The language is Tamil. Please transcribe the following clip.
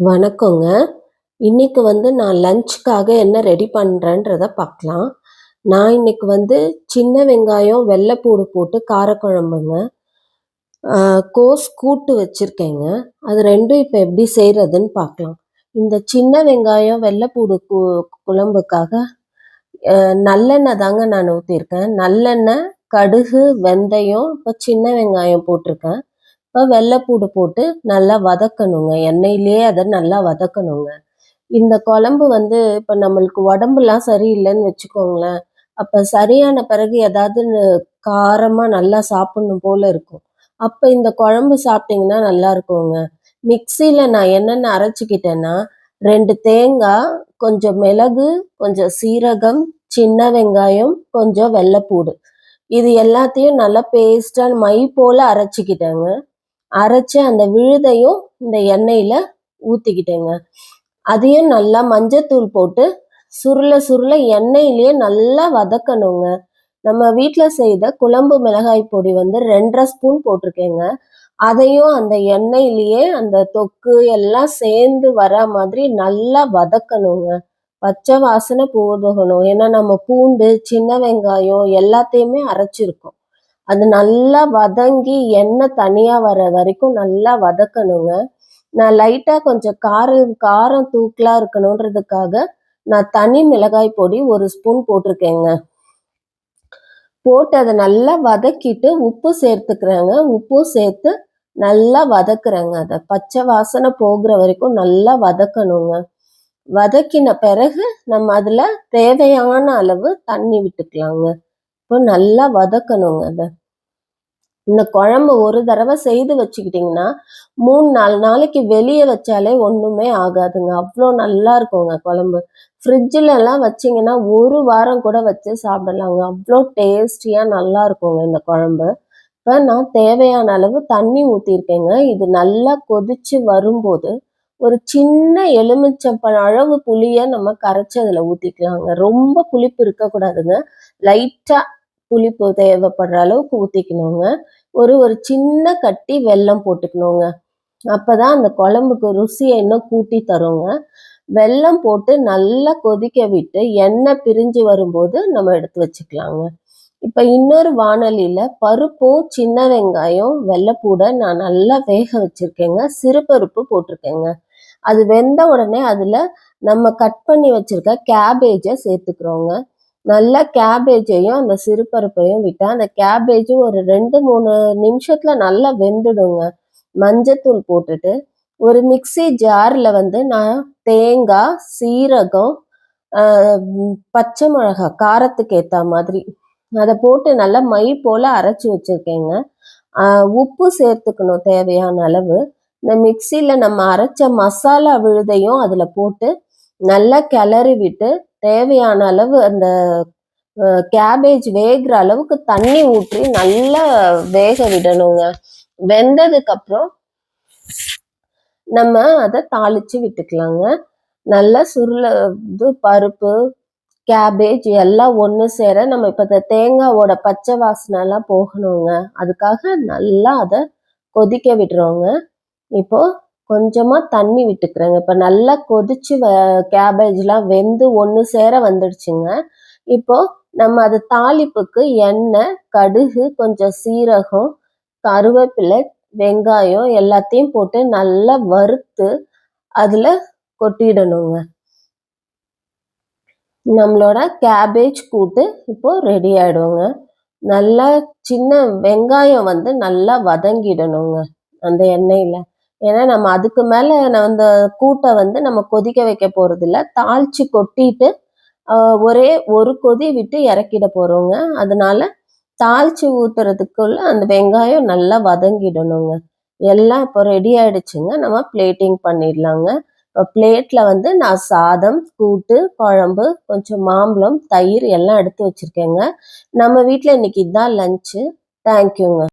வணக்கங்க. இன்னைக்கு நான் லஞ்சுக்காக என்ன ரெடி பண்றேன்றத பார்க்கலாம். நான் இன்னைக்கு சின்ன வெங்காயம், வெள்ளைப்பூடு போட்டு காரக்குழம்புங்க. கோஸ் கூட்டு வச்சிருக்கேங்க. அது 2ம் இப்ப எப்படி செய்றதுன்னு பார்க்கலாம். இந்த சின்ன வெங்காயம், வெள்ளைப்பூடு குழம்புக்காக நல்லெண்ணெய் தாங்க நான் ஊத்தியிருக்கேன். நல்லெண்ணெய், கடுகு, வெந்தயம், இப்போ சின்ன வெங்காயம் போட்டிருக்கேன். இப்போ வெள்ளைப்பூடு போட்டு நல்லா வதக்கணுங்க. எண்ணெயிலேயே அதை நல்லா வதக்கணுங்க. இந்த குழம்பு இப்போ நம்மளுக்கு உடம்புலாம் சரியில்லைன்னு வச்சுக்கோங்களேன். அப்போ சரியான பிறகு ஏதாவது காரமாக நல்லா சாப்பிடணும் போல இருக்கும். அப்போ இந்த குழம்பு சாப்பிட்டிங்கன்னா நல்லா இருக்குங்க. மிக்சியில் நான் என்னென்ன அரைச்சிக்கிட்டேன்னா 2 தேங்காய், கொஞ்சம் மிளகு, கொஞ்சம் சீரகம், சின்ன வெங்காயம், கொஞ்சம் வெள்ளைப்பூடு, இது எல்லாத்தையும் நல்லா பேஸ்ட்டாக மை போல் அரைச்சிக்கிட்டேங்க. அரைச்சி அந்த விழுதையும் இந்த எண்ணெயில் ஊற்றிக்கிட்டேங்க. அதையும் நல்லா மஞ்சத்தூள் போட்டு சுருள சுருள எண்ணெயிலேயே நல்லா வதக்கணுங்க. நம்ம வீட்டில் செய்த குழம்பு மிளகாய் பொடி 2.5 ஸ்பூன் போட்டிருக்கேங்க. அதையும் அந்த எண்ணெயிலேயே அந்த தொக்கு எல்லாம் சேர்ந்து வர மாதிரி நல்லா வதக்கணுங்க. பச்சை வாசனை போகணும். ஏன்னா நம்ம பூண்டு, சின்ன வெங்காயம் எல்லாத்தையுமே அரைச்சிருக்கோம். அது நல்லா வதங்கி எண்ணெய் தனியாக வர வரைக்கும் நல்லா வதக்கணுங்க. நான் லைட்டாக கொஞ்சம் காரம் தூக்கலாக இருக்கணுன்றதுக்காக நான் தனி மிளகாய் பொடி 1 ஸ்பூன் போட்டிருக்கேங்க. போட்டு அதை நல்லா வதக்கிட்டு உப்பு சேர்த்துக்கிறேங்க. உப்பும் சேர்த்து நல்லா வதக்குறேங்க. அதை பச்சை வாசனை போகிற வரைக்கும் நல்லா வதக்கணுங்க. வதக்கின பிறகு நம்ம அதில் தேவையான அளவு தண்ணி விட்டுக்கலாங்க. இப்போ நல்லா வதக்கணுங்க. அதை இந்த குழம்பு ஒரு தடவை செய்து வச்சுக்கிட்டிங்கன்னா 3-4 நாளைக்கு வெளியே வச்சாலே ஒன்றுமே ஆகாதுங்க. அவ்வளோ நல்லா இருக்குங்க குழம்பு. ஃப்ரிட்ஜிலலாம் வச்சிங்கன்னா 1 வாரம் கூட வச்சு சாப்பிடலாங்க. அவ்வளோ டேஸ்டியாக நல்லா இருக்குங்க இந்த குழம்பு. இப்போ நான் தேவையான அளவு தண்ணி ஊற்றிருக்கேங்க. இது நல்லா கொதித்து வரும்போது ஒரு சின்ன எலுமிச்சம்பழம் அளவு புளியை நம்ம கரைச்சி அதில் ஊற்றிக்கலாங்க. ரொம்ப புளிப்பு இருக்கக்கூடாதுங்க. லைட்டாக புளிப்பு தேவைப்படுற அளவுக்கு ஊற்றிக்கணுங்க. ஒரு சின்ன கட்டி வெல்லம் போட்டுக்கணுங்க. அப்போ தான் அந்த குழம்புக்கு ருசியை இன்னும் கூட்டி தருங்க. வெல்லம் போட்டு நல்லா கொதிக்க விட்டு எண்ணெய் பிரிஞ்சு வரும்போது நம்ம எடுத்து வச்சுக்கலாங்க. இப்போ இன்னொரு வாணலியில் பருப்பும், சின்ன வெங்காயம், வெள்ளைப்பூடை நான் நல்லா வேக வச்சுருக்கேங்க. சிறுபருப்பு போட்டிருக்கேங்க. அது வெந்த உடனே அதில் நம்ம கட் பண்ணி வச்சுருக்க கேபேஜை சேர்த்துக்கிறோங்க. நல்லா கேபேஜையும் அந்த சிறுபருப்பையும் விட்டால் அந்த கேபேஜும் ஒரு 2-3 நிமிஷத்தில் நல்லா வெந்துடுங்க. மஞ்சத்தூள் போட்டுட்டு ஒரு மிக்சி ஜாரில் நான் தேங்காய், சீரகம், பச்சை மிளகாய் காரத்துக்கு ஏற்ற மாதிரி அதை போட்டு நல்லா மை போல் அரைச்சி வச்சுருக்கேங்க. உப்பு சேர்த்துக்கணும் தேவையான அளவு. இந்த மிக்சியில் நம்ம அரைச்ச மசாலா விழுதையும் அதில் போட்டு நல்லா கிளறி விட்டு தேவையான அளவு அந்த கேபேஜ் வேகிற அளவுக்கு தண்ணி ஊற்றி நல்லா வேக விடணுங்க. வெந்ததுக்கப்புறம் நம்ம அதை தாளித்து விட்டுக்கலாங்க. நல்லா பருப்பு, கேபேஜ் எல்லாம் ஒன்று சேர நம்ம இப்போ இந்த தேங்காவோட பச்சை வாசனைலாம் போகணுங்க. அதுக்காக நல்லா அதை கொதிக்க விடுறோங்க. இப்போது கொஞ்சமாக தண்ணி விட்டுக்கிறேங்க. இப்போ நல்லா கொதிச்சு கேபேஜ்லாம் வெந்து ஒன்று சேர வந்துடுச்சுங்க. இப்போது நம்ம அது தாளிப்புக்கு எண்ணெய், கடுகு, கொஞ்சம் சீரகம், கருவேப்பிலை, வெங்காயம் எல்லாத்தையும் போட்டு நல்லா வறுத்து அதில் கொட்டிடணுங்க. நம்மளோட கேபேஜ் கூட்டு இப்போது ரெடி ஆகிடுங்க. நல்லா சின்ன வெங்காயம் நல்லா வதங்கிடணுங்க அந்த எண்ணெயில். ஏன்னா நம்ம அதுக்கு மேலே அந்த கூட்டை நம்ம கொதிக்க வைக்க போகிறதில்ல. தாளித்து கொட்டிட்டு ஒரே ஒரு கொதி விட்டு இறக்கிட போகிறோங்க. அதனால தாளித்து ஊற்றுறதுக்குள்ள அந்த வெங்காயம் நல்லா வதங்கிடணுங்க. எல்லாம் இப்போ ரெடி ஆகிடுச்சுங்க. நம்ம பிளேட்டிங் பண்ணிடலாங்க. இப்போ பிளேட்டில் நான் சாதம், கூட்டு, குழம்பு, கொஞ்சம் மாம்பழம், தயிர் எல்லாம் எடுத்து வச்சுருக்கேங்க. நம்ம வீட்டில் இன்றைக்கி இதுதான் லஞ்சு. தேங்க்யூங்க.